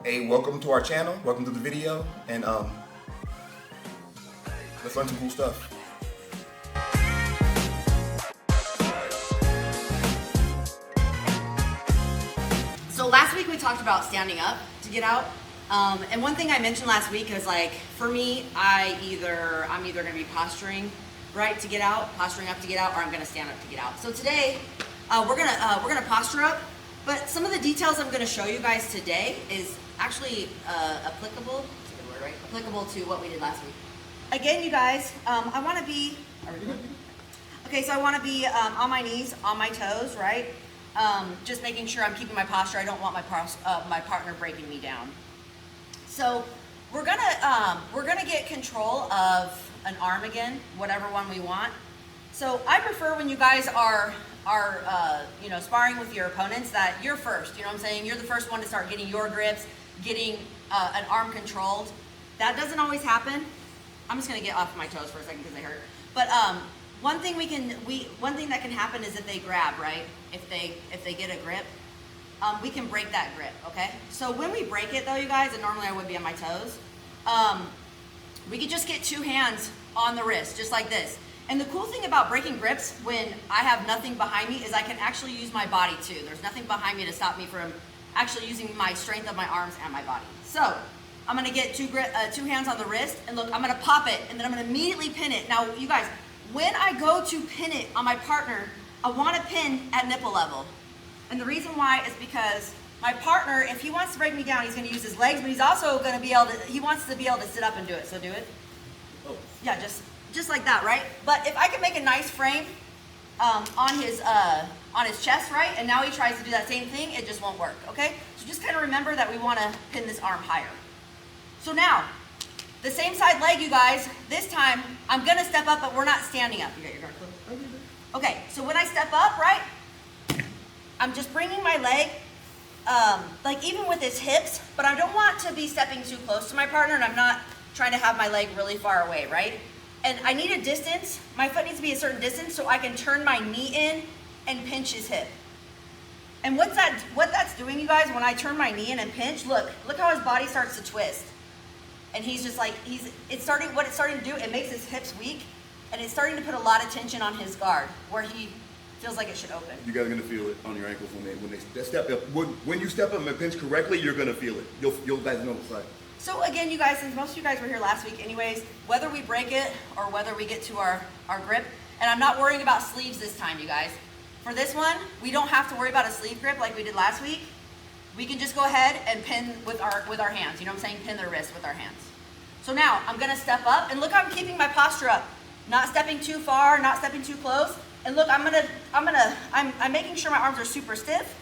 Hey, welcome to our channel. Welcome to the video, and let's learn some cool stuff. So last week we talked about standing up to get out, and one thing I mentioned last week is like for me, I'm either going to be posturing right to get out, posturing up to get out, or I'm going to stand up to get out. So today we're gonna posture up, but some of the details I'm going to show you guys today is actually applicable. That's a good word, right? Applicable to what we did last week. Again, you guys, I want to be. Okay, so I want to be on my knees, on my toes, right? Just making sure I'm keeping my posture. I don't want my partner breaking me down. So we're gonna get control of an arm again, whatever one we want. So I prefer when you guys are sparring with your opponents that you're first. You know what I'm saying? You're the first one to start getting your grips, getting an arm controlled. That doesn't always happen. I'm just gonna get off my toes for a second because they hurt. But one thing that can happen is if they grab, right? If they get a grip, we can break that grip, okay? So when we break it though, you guys, and normally I would be on my toes, we could just get two hands on the wrist, just like this. And the cool thing about breaking grips when I have nothing behind me is I can actually use my body too. There's nothing behind me to stop me from actually using my strength of my arms and my body. So I'm gonna get two hands on the wrist, and look, I'm gonna pop it, and then I'm gonna immediately pin it. Now, you guys, when I go to pin it on my partner, I want to pin at nipple level. And the reason why is because my partner, if he wants to break me down, he's going to use his legs, but he's also going to be able to, he wants to be able to sit up and do it. So do it. Oh. Yeah, just like that, right? But if I can make a nice frame on his chest, right? And now he tries to do that same thing, it just won't work, okay? So just kind of remember that we want to pin this arm higher. So now, the same side leg, you guys, this time, I'm gonna step up, but we're not standing up. You got your guard closed? Okay, so when I step up, right, I'm just bringing my leg, like even with his hips, but I don't want to be stepping too close to my partner, and I'm not trying to have my leg really far away, right? And I need a distance, my foot needs to be a certain distance so I can turn my knee in and pinch his hip. And what that's doing, you guys, when I turn my knee in and pinch, look how his body starts to twist. And he's just like, it's starting to do, it makes his hips weak, and it's starting to put a lot of tension on his guard, where he feels like it should open. You guys are gonna feel it on your ankles when they step up. When you step up and pinch correctly, you're gonna feel it. You'll guys know it's like. So again, you guys, since most of you guys were here last week anyways, whether we break it or whether we get to our grip, and I'm not worrying about sleeves this time, you guys. For this one, we don't have to worry about a sleeve grip like we did last week. We can just go ahead and pin with our hands. You know what I'm saying? Pin their wrist with our hands. So now I'm gonna step up, and look how I'm keeping my posture up. Not stepping too far, not stepping too close. And look, I'm making sure my arms are super stiff,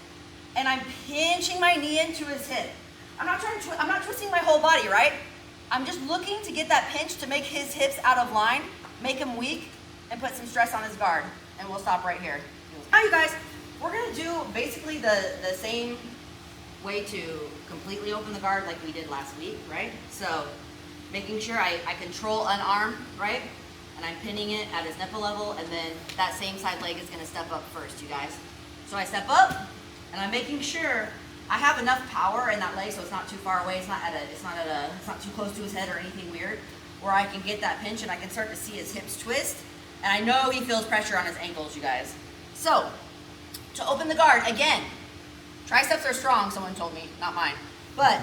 and I'm pinching my knee into his hip. I'm not twisting my whole body, right? I'm just looking to get that pinch to make his hips out of line, make him weak, and put some stress on his guard. And we'll stop right here. Now, you guys, we're gonna do basically the same way to completely open the guard like we did last week, right? So making sure I control an arm, right? And I'm pinning it at his nipple level, and then that same side leg is gonna step up first, you guys. So I step up, and I'm making sure I have enough power in that leg so it's not too far away, it's not too close to his head or anything weird, where I can get that pinch and I can start to see his hips twist, and I know he feels pressure on his ankles, you guys. So, to open the guard, again, triceps are strong, someone told me, not mine. But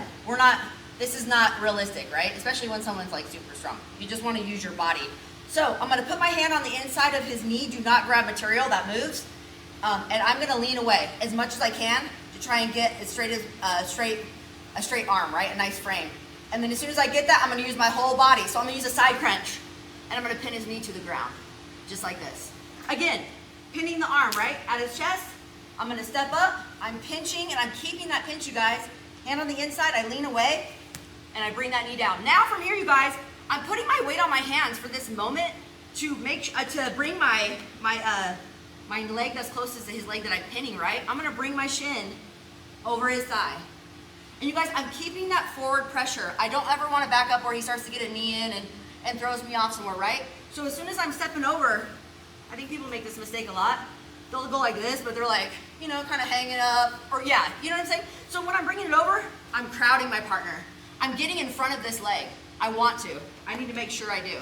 this is not realistic, right? Especially when someone's like super strong. You just want to use your body. So I'm gonna put my hand on the inside of his knee, do not grab material that moves. And I'm gonna lean away as much as I can to try and get as straight a straight arm, right? A nice frame. And then as soon as I get that, I'm gonna use my whole body. So I'm gonna use a side crunch, and I'm gonna pin his knee to the ground, just like this. Again, pinning the arm, right, at his chest. I'm gonna step up, I'm pinching, and I'm keeping that pinch, you guys. Hand on the inside, I lean away, and I bring that knee down. Now from here, you guys, I'm putting my weight on my hands for this moment to bring my leg that's closest to his leg that I'm pinning, right? I'm gonna bring my shin over his thigh. And you guys, I'm keeping that forward pressure. I don't ever wanna back up where he starts to get a knee in and throws me off somewhere, right? So as soon as I'm stepping over, I think people make this mistake a lot. They'll go like this, but they're like, you know, kind of hanging up, or yeah, you know what I'm saying? So when I'm bringing it over, I'm crowding my partner. I'm getting in front of this leg. I want to. I need to make sure I do.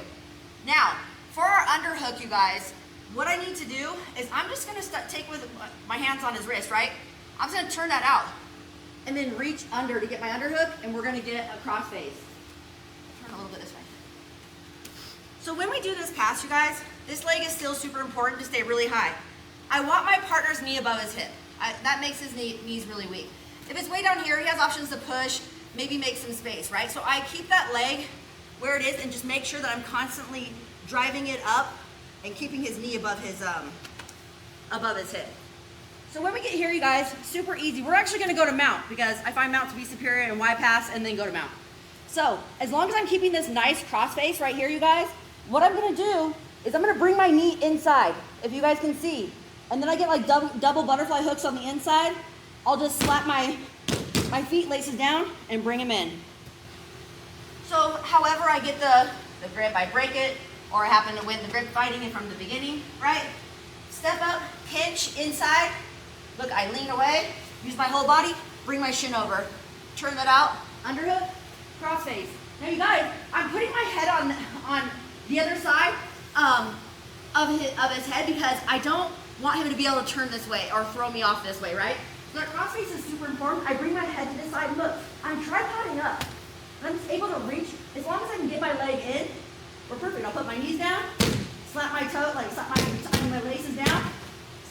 Now, for our underhook, you guys, what I need to do is I'm just gonna take with my hands on his wrist, right? I'm just gonna turn that out and then reach under to get my underhook, and we're gonna get a crossface. Turn a little bit this way. So when we do this pass, you guys, this leg is still super important to stay really high. I want my partner's knee above his hip. That makes his knees really weak. If it's way down here, he has options to push, maybe make some space, right? So I keep that leg where it is and just make sure that I'm constantly driving it up and keeping his knee above his hip. So when we get here, you guys, super easy. We're actually gonna go to mount because I find mount to be superior and Y pass and then go to mount. So as long as I'm keeping this nice crossface right here, you guys, what I'm gonna do is I'm gonna bring my knee inside, if you guys can see. And then I get like double butterfly hooks on the inside. I'll just slap my feet laces down and bring them in. So however I get the grip, I break it, or I happen to win the grip fighting it from the beginning, right? Step up, pinch inside. Look, I lean away, use my whole body, bring my shin over. Turn that out, underhook, crossface. Now you guys, I'm putting my head on the other side of his head because I don't want him to be able to turn this way or throw me off this way, right? So that crossface is super important. I bring my head to this side. Look, I'm tripoding up. I'm just able to reach. As long as I can get my leg in, we're perfect. I'll put my knees down, slap my toe, like slap my laces down,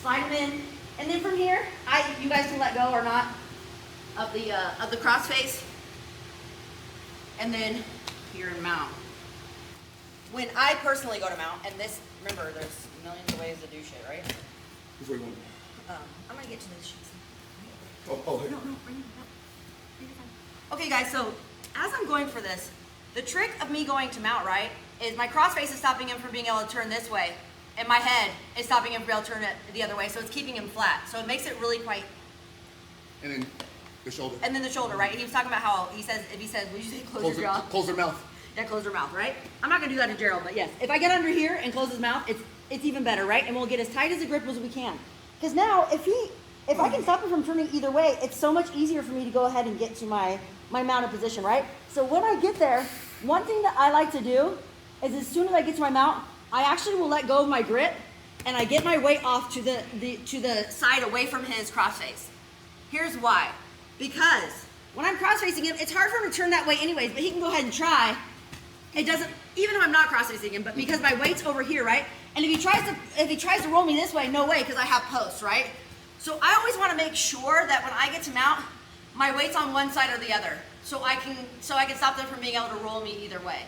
slide them in, and then from here, you guys can let go or not of the crossface, and then here in mount. When I personally go to mount, and this, remember, there's millions of ways to do shit, right? Which way you want? I'm gonna get to this sheet. Oh, hey. No, bring it up. Okay, guys, so as I'm going for this, the trick of me going to mount, right, is my crossface is stopping him from being able to turn this way, and my head is stopping him from being able to turn it the other way, so it's keeping him flat. So it makes it really quite. And then the shoulder. And then the shoulder, right? He was talking about how if he says, would you say close your jaw? Close their mouth. Yeah, close their mouth, right? I'm not gonna do that to Gerald, but yes, if I get under here and close his mouth, it's even better, right? And we'll get as tight as a grip as we can. Because now, if I can stop him from turning either way, it's so much easier for me to go ahead and get to my mounted position, right? So when I get there, one thing that I like to do is as soon as I get to my mount, I actually will let go of my grip and I get my weight off to the side away from his crossface. Here's why. Because when I'm crossfacing him, it's hard for him to turn that way anyways, but he can go ahead and try. It doesn't, even if I'm not cross-facing him, but because my weight's over here, right? And if he tries to roll me this way, no way, because I have posts, right? So I always want to make sure that when I get to mount, my weight's on one side or the other, so I can stop them from being able to roll me either way.